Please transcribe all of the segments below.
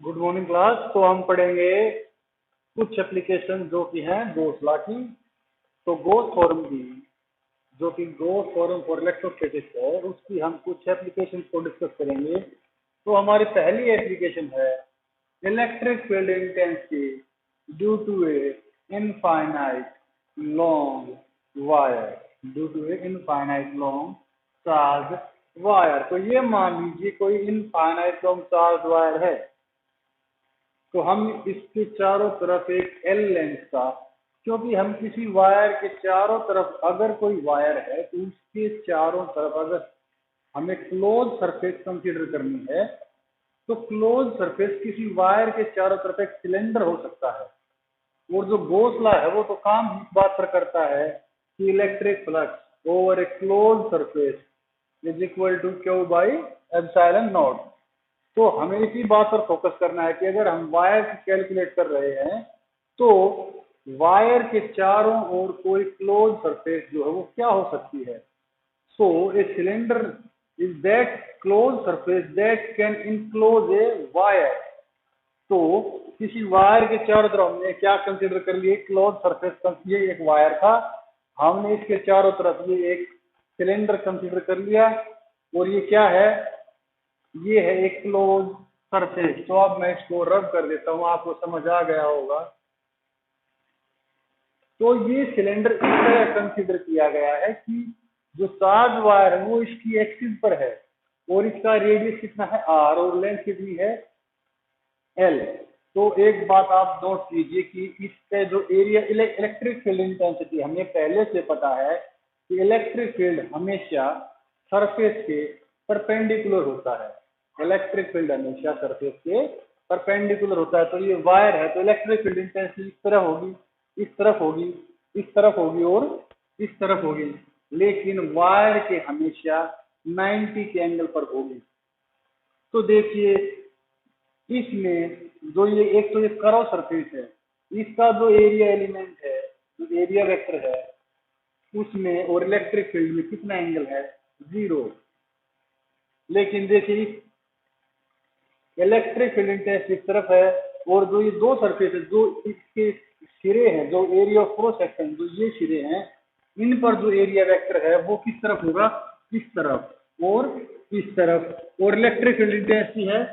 Good morning class. तो हम पढ़ेंगे कुछ एप्लीकेशन जो कि हैं गोस लॉ की। तो गोस फॉर्म की जो कि गोस फॉर्म फॉर इलेक्ट्रोस्टैटिक्स है, उसकी हम कुछ एप्लीकेशन को डिस्कस करेंगे। तो हमारी पहली एप्लीकेशन है electric field intensity due to a infinite long wire due to a infinite long charge wire. तो ये मान लीजिए कोई इनफाइनाइट लॉन्ग चार्ज वायर है, तो हम इसके चारों तरफ एक एल लेंथ का, क्योंकि हम किसी वायर के चारों तरफ, अगर कोई वायर है तो उसके चारों तरफ अगर हमें क्लोज सरफेस कंसीडर करनी है, तो क्लोज सरफेस किसी वायर के चारों तरफ एक सिलेंडर हो सकता है। और जो गोस लॉ है वो तो काम इस बात पर करता है कि electric flux over a close surface is equal to Q by epsilon naught. तो हमें इसी बात पर फोकस करना है कि अगर हम वायर की कैलकुलेट कर रहे हैं तो वायर के चारों ओर कोई क्लोज सरफेस जो है वो क्या हो सकती है। So a cylinder is that close surface that can enclose a wire. तो किसी वायर के चारों तरफ हमने क्या कंसिडर कर लिए, क्लोज सरफेस। ये एक वायर था, हमने इसके चारों तरफ ये एक सिलेंडर कंसिडर कर लिया, और ये क्या है, ये है एक क्लोज सरफेस। तो अब मैं इसको रब कर देता हूं, आपको समझ आ गया होगा। तो ये सिलेंडर इस तरह कंसीडर किया गया है कि जो चार्ज वायर है वो इसकी एक्सिस पर है, और इसका रेडियस कितना है आर, और लेंथ कितनी है एल। तो एक बात आप नोट कीजिए कि इसका जो एरिया इलेक्ट्रिक फील्ड इंटेंसिटी, हमें पहले से पता है कि इलेक्ट्रिक फील्ड हमेशा सरफेस के परपेंडिकुलर होता है। इलेक्ट्रिक फील्ड हमेशा सरफेस के परपेंडिकुलर होता है। तो ये वायर है, तो इलेक्ट्रिक फील्ड इंटेंसिटी इस तरह होगी, इस तरफ होगी, इस तरफ होगी और इस तरफ होगी, लेकिन वायर के हमेशा 90 के एंगल पर होगी। तो देखिए इसमें जो ये एक तो ये कर्व सरफेस है, इसका जो एरिया एलिमेंट है, जो एरिया वेक्टर है, उसमें और इलेक्ट्रिक फील्ड में कितना एंगल है, 0। लेकिन देखिए इलेक्ट्रिक फील्ड इंटेंसिटी इस तरफ है, और जो ये दो सरफेस है, जो इसके सिरे हैं, जो एरिया ऑफ क्रॉस सेक्शन जो ये सिरे हैं, इन पर जो एरिया वेक्टर है वो किस तरफ होगा, इस तरफ और इस तरफ, और इलेक्ट्रिक फील्ड इंटेंसिटी है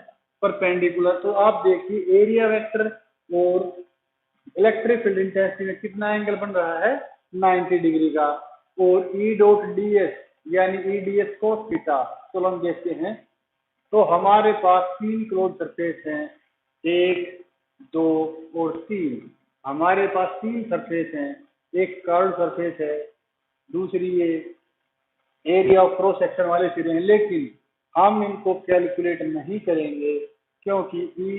परपेंडिकुलर। तो आप देखिए एरिया वेक्टर और इलेक्ट्रिक फील्ड इंटेंसिटी में कितना एंगल बन रहा है, 90 डिग्री का। और ई डॉट डी एस यानी ई डी एस कोस थीटा, तो हम देखते हैं। तो हमारे पास तीन क्लोज सरफेस हैं, एक, दो और तीन। हमारे पास तीन सरफेस हैं, एक कर्व सरफेस है, दूसरी ये एरिया ऑफ क्रॉस सेक्शन वाले सिरे हैं। लेकिन हम इनको कैलकुलेट नहीं करेंगे, क्योंकि ई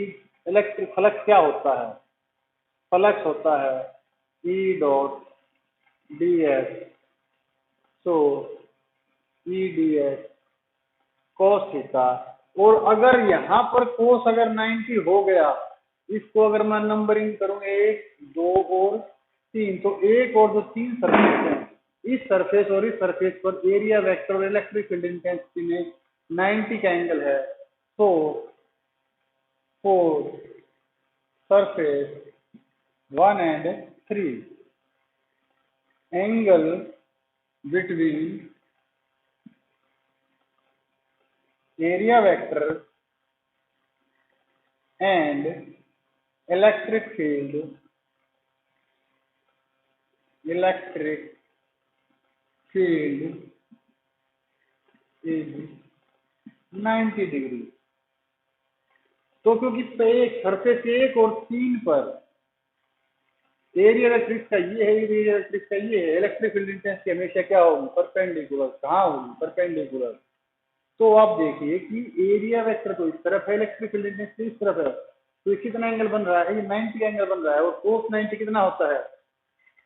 इलेक्ट्रिक फ्लक्स क्या होता है, फ्लक्स होता है E dot D S. So E D S cos theta. और अगर यहाँ पर कोस अगर 90 हो गया, इसको अगर मैं नंबरिंग करूँ एक, दो और तीन, तो एक और जो तीन सरफेस है, इस सरफेस और इस सरफेस पर एरिया वेक्टर और इलेक्ट्रिक फील्ड इंटेंसिटी में 90 का एंगल है। तो four surface 1 and 3 angle between area vector and electric field is 90 degree. तो क्योंकि एक सरफेस एक और तीन पर एरिया इलेक्ट्रिक का ये है, एरिया इलेक्ट्रिक का ये है, इलेक्ट्रिक फील्ड इंटेंसिटी हमेशा क्या होगी, परपेंडिकुलर। कहाँ होगी, परपेंडिकुलर। तो आप देखिए कि एरिया वेक्टर तो इस तरफ है, इलेक्ट्रिक फील्ड इंटेंसिटी इस तरफ है, तो ये कितना एंगल बन रहा है, ये 90 का एंगल बन रहा है। और कोस 90 कितना होता है,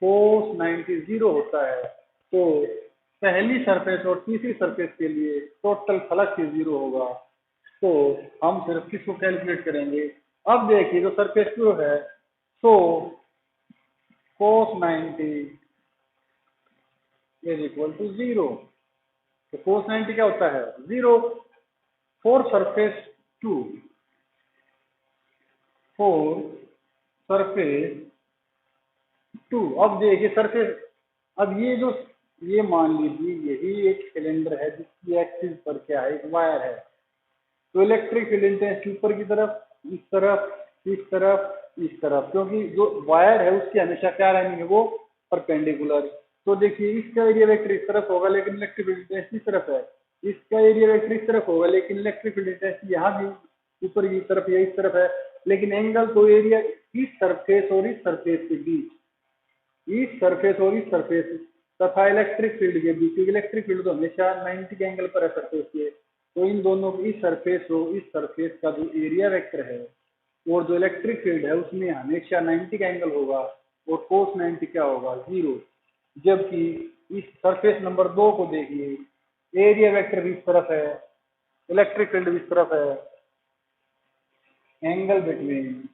कोस 90 0 होता है। तो पहली सरफेस और तीसरी सरफेस के लिए टोटल फ्लक्स 0 होगा। तो हम सिर्फ किसको कैलकुलेट करेंगे। अब देखिए जो सरफेस टू है, तो cos 90 इज इक्वल टू 0। तो cos 90 क्या होता है, 0 फॉर सरफेस 2। For surface 2। अब देखिए सरफेस, अब ये मान लीजिए यही एक सिलेंडर है जिसकी एक्सिस पर क्या है, एक वायर है। तो इलेक्ट्रिक फील्ड इंटेंसिटी ऊपर की तरफ, इस तरफ, इस तरफ, इस तरफ, क्योंकि जो वायर है उसकी हमेशा क्या रहनी है, वो परपेंडिकुलर। तो देखिए इसका एरिया वेक्टर इस तरफ होगा लेकिन इलेक्ट्रिक फील्ड इंटेंसिटी इस तरफ है, इसका एरिया वेक्टर इस तरफ होगा लेकिन इलेक्ट्रिक फील्ड इंटेंसिटी यहाँ भी ऊपर की तरफ या इस तरफ है। लेकिन एंगल तो एरिया इस सरफेस और इस सरफेस के बीच, इस सरफेस और इस सरफेस तथा इलेक्ट्रिक फील्ड के बीच, क्योंकि इलेक्ट्रिक फील्ड तो हमेशा 90 के एंगल पर है सरफेस के। तो इन दोनों इस सरफेस और इस सरफेस का जो एरिया वेक्टर है और जो इलेक्ट्रिक फील्ड है उसमें हमेशा 90 का एंगल होगा और cos 90 क्या होगा, 0। जबकि इस सरफेस नंबर 2 को देखिए, एरिया वेक्टर भी इस तरफ है, इलेक्ट्रिक फील्ड भी इस तरफ है, angle between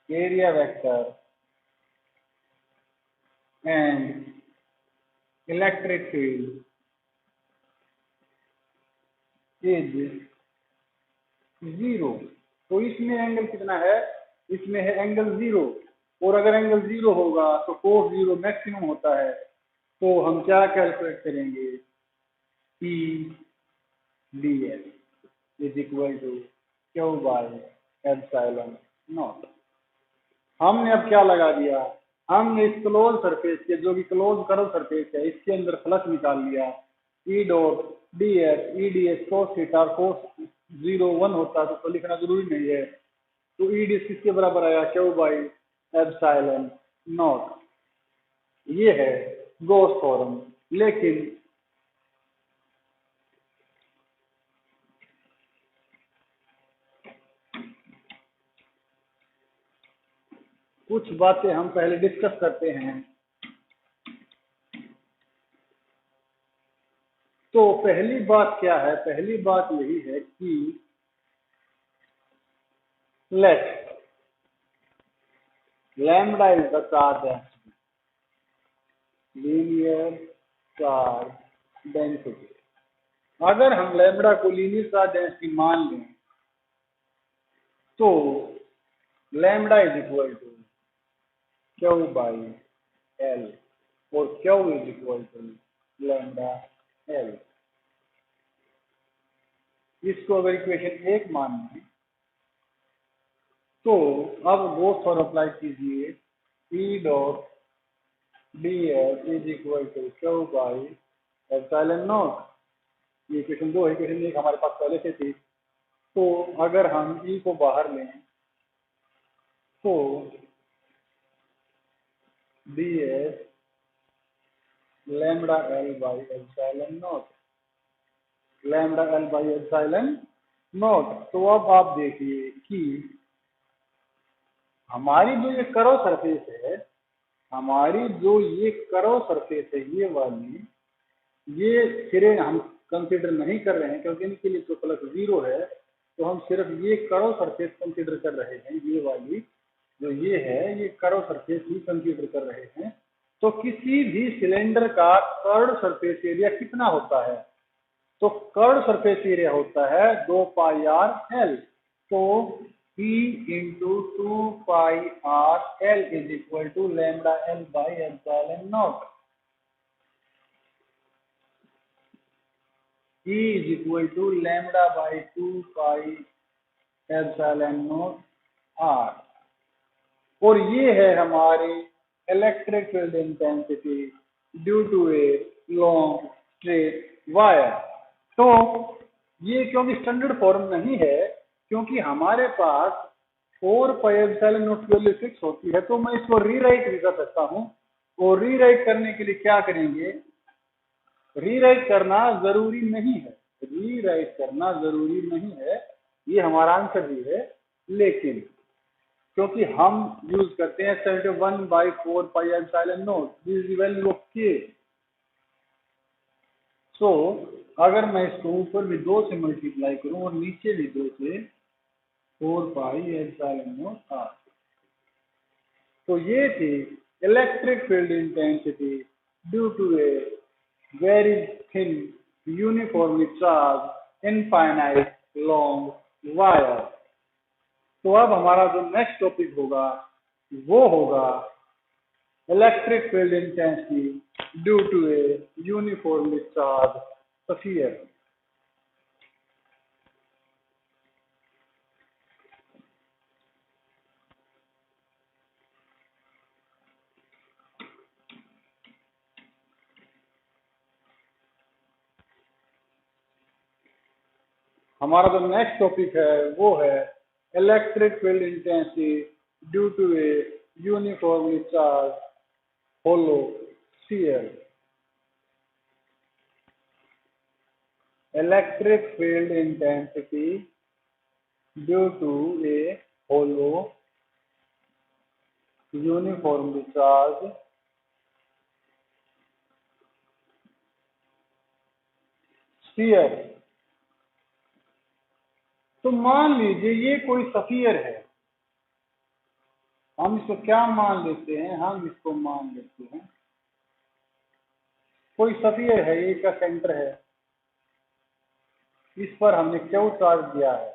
area vector and electric field is 0। तो इसमें एंगल कितना है, इसमें है एंगल 0। और अगर एंगल 0 होगा तो cos 0 मैक्सिमम होता है। तो हम क्या कैलकुलेट करेंगे, P ds is equal to Q by epsilon naught. हमने अब क्या लगा दिया, हमने इस क्लोज सरफेस के, जो कि क्लोज कर्व सरफेस है, इसके अंदर फ्लक्स निकाल लिया। E dot D S, E D S cos theta, cos 0 1 होता है तो लिखना जरूरी नहीं है। तो ई डी एस किसके बराबर आया, क्यू बाई एप्सिलॉन नॉट। ये है गॉस फॉर्म। लेकिन कुछ बातें हम पहले डिस्कस करते हैं। तो पहली बात क्या है, पहली बात यही है कि let lambda is the charge density, linear charge density. अगर हम लैम्बडा को लीनियर चार्ज डेंसिटी मान लें तो lambda is equal to Q by L और Q is equal to lambda L. इसको अगर इक्वेशन 1 मान लें तो अब गॉस फॉर्म अप्लाई कीजिए, E dot D s is equal to Q by epsilon naught. ये इक्वेशन 2 है, इक्वेशन 1 हमारे पास पहले से थी। तो अगर हम ई को बाहर लें तो D S lambda l by epsilon not, lambda l by epsilon naught. तो अब आप देखिए कि हमारी जो ये कर्व सरफेस है, हमारी जो ये कर्व सरफेस है, ये वाली, ये सिरे हम कंसीडर नहीं कर रहे हैं क्योंकि इनके लिए तो फ्लक्स 0 है। तो हम सिर्फ ये कर्व सरफेस कंसीडर कर रहे हैं, ये वाली जो ये है, ये कर्व सरफेस ही कंसीडर कर रहे हैं। तो किसी भी सिलेंडर का कर्व सरफेस एरिया कितना होता है, तो कर्व सरफेस एरिया होता है 2 पाई आर एल। तो P into 2 pi r l is equal to lambda l by epsilon naught. E is equal to lambda by 2 pi epsilon naught R। और ये है हमारी electric field intensity due to a long straight wire. तो ये क्योंकि standard form नहीं है, क्योंकि हमारे पास 4 पाई एप्सिलॉन नॉट की वैल्यू फिक्स होती है, तो मैं इसको रीराइट भी कर सकता हूँ। और रीराइट करने के लिए क्या करेंगे, रीराइट करना जरूरी नहीं है, रीराइट करना जरूरी नहीं है, ये हमारा आंसर भी है। लेकिन क्योंकि हम यूज करते हैं 71/4 पाई epsilon not, this is value of के। सो अगर मैं इसको ऊपर भी 2 से मल्टीप्लाई करूं और नीचे भी 2 से, 4 पाई एप्सिलॉन नॉट आर। तो ये थी electric field intensity due to a very thin uniformly charged infinite long wire. तो अब हमारा जो नेक्स्ट टॉपिक होगा वो होगा electric field intensity due to a uniformly charge sphere. हमारा जो नेक्स्ट टॉपिक है वो है electric field intensity due to a uniformly charge hollow sphere. Electric field intensity due to a hollow uniformly charge sphere. तो मान लीजिए ये कोई स्फीयर है, हम इसको क्या मान लेते हैं, हम इसको मान लेते हैं कोई स्फीयर है, ये का सेंटर है, इस पर हमने क्यू चार्ज दिया है,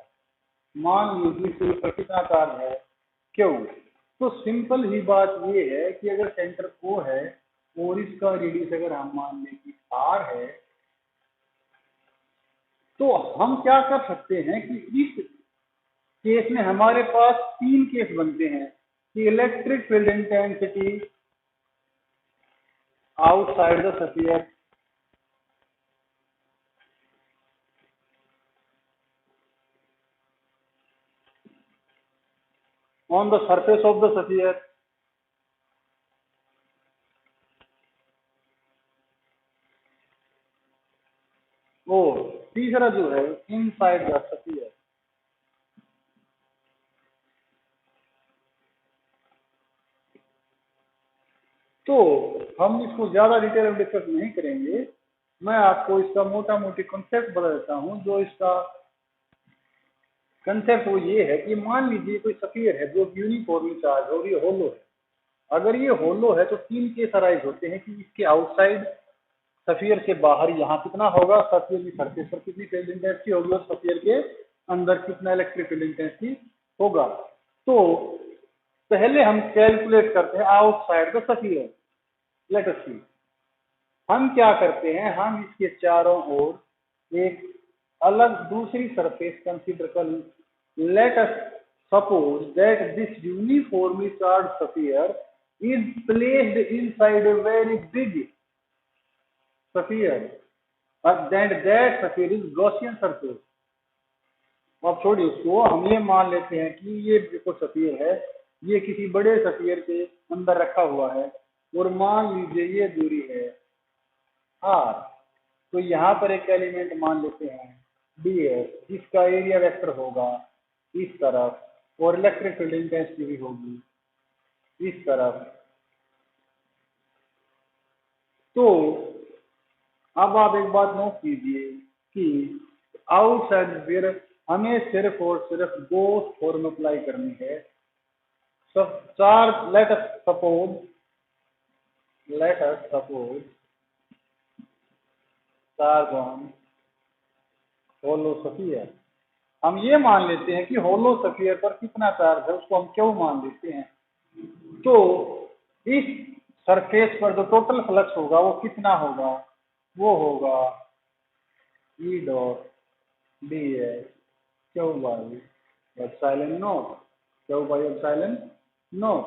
मान लीजिए इस पर कितना चार्ज है क्यू। तो सिंपल ही बात ये है कि अगर सेंटर O है और इसका रेडियस अगर हम मान लें कि R है, तो हम क्या कर सकते हैं कि इस केस में हमारे पास तीन केस बनते हैं कि electric field intensity outside the sphere, on the surface of the sphere, और तीसरा जो है इनसाइड द स्फीयर। तो हम इसको ज्यादा डिटेल में डिस्कस नहीं करेंगे, मैं आपको इसका मोटा मोटी कॉन्सेप्ट बता देता हूं। जो इसका कंसेप्ट वो ये है कि मान लीजिए कोई स्फीयर है जो यूनिफॉर्मली चार्ज और ये होलो है। अगर ये होलो है तो तीन केस अराइज होते हैं कि इसके आउटसाइड स्फीयर से बाहर यहाँ कितना होगा, स्फीयर की सरफेस पर कितनी फील्ड इंटेंसिटी होगी और स्फीयर के अंदर कितना इलेक्ट्रिक फील्ड इंटेंसिटी होगा। तो पहले हम कैलकुलेट करते हैं outside the sphere. Let us see, हम क्या करते हैं, हम इसके चारों ओर एक अलग दूसरी सरफेस कंसीडर कर। Late us suppose that this uniformly charge sphere is placed inside a very big sphere and that sphere is Gaussian surface। अब छोड़िए उसको, हम ये मान लेते हैं कि ये जो स्फीयर है ये किसी बड़े स्फीयर के अंदर रखा हुआ है और मान लीजिए ये दूरी है R। तो यहाँ पर एक एलिमेंट मान लेते हैं ds, जिसका एरिया वेक्टर होगा इस तरफ और इलेक्ट्रिक फील्ड इंटेंसिटी भी होगी इस तरफ। तो अब आप एक बात नोट कीजिए कि आउटसाइड स्फीयर हमें सिर्फ और सिर्फ गॉस फॉर्म अप्लाई करनी है। Charge let us suppose charge on hollow sphere. हम ये मान लेते हैं कि होलो स्फीयर पर कितना चार्ज है उसको हम क्यों मान लेते हैं। तो इस सरफेस पर जो टोटल फ्लक्स होगा वो कितना होगा, वो होगा E dot ds q by epsilon naught, q by epsilon naught.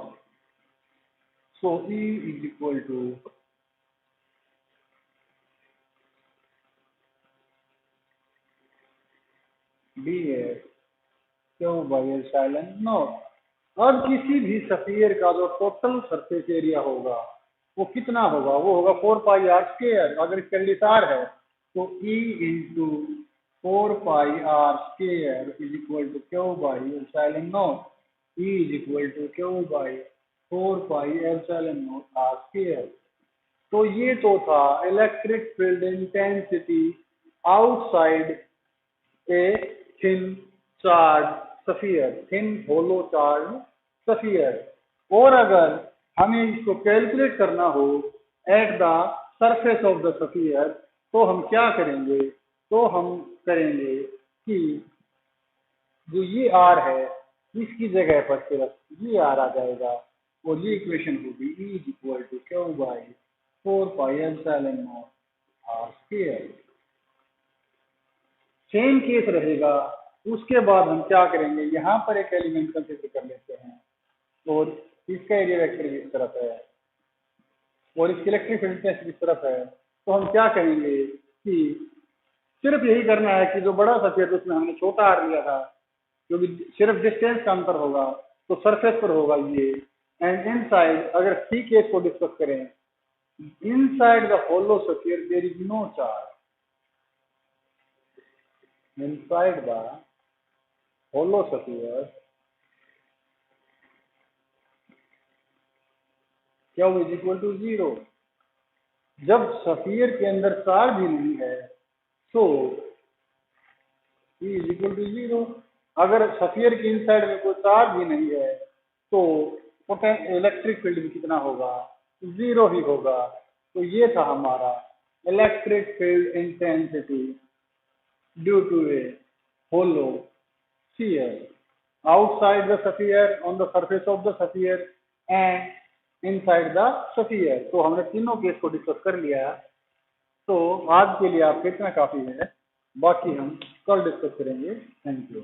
So E is equal to ds q by epsilon naught. अब किसी भी स्फीयर का जो टोटल सरफेस एरिया होगा वो कितना होगा, वो होगा 4 पाई आर स्क्वायर। अगर इसका रेडियस r है तो E into 4 pi r square is equal to Q by epsilon naught. E is equal to Q by 4 pi epsilon naught r square. तो ये तो था electric field intensity outside a thin charge sphere, thin hollow charge sphere. और अगर हमें इसको calculate करना हो at the surface of the sphere तो हम क्या करेंगे, तो हम करेंगे कि जो ये आर है इसकी जगह पर सिर्फ ये आर आ जाएगा और ये इक्वेशन होगी E is equal to Q by 4πε0 R square. Same case रहेगा। उसके बाद हम क्या करेंगे, यहाँ पर एक एलिमेंट कंसिडर कर लेते हैं और इसका एरिया वेक्टर भी इस तरफ है और इसकी इलेक्ट्रिक फील्ड टेस्ट इस तरफ है। तो हम क्या करेंगे कि सिर्फ यही करना है कि जो बड़ा सफेद उसमें हमने छोटा आर लिया था, क्योंकि सिर्फ डिस्टेंस का अंतर होगा तो सरफेस पर होगा ये। एंड इनसाइड अगर सी केस को डिस्कस करें, inside the hollow sphere there is no charge. Inside the hollow sphere क्या इज इक्वल टू 0। जब स्फीयर के अंदर चार्ज ही नहीं है तो E इज इक्वल टू 0। अगर स्फीयर के इनसाइड में कोई चार्ज ही नहीं है तो इलेक्ट्रिक फील्ड भी कितना होगा, 0 ही होगा। तो ये था हमारा electric field intensity due to a hollow sphere outside the sphere on the surface of the sphere and inside the sphere. तो हमने तीनों केस को डिस्कस कर लिया। तो आज के लिए आपके इतना काफी है, बाकी हम कल डिस्कस करेंगे। Thank you.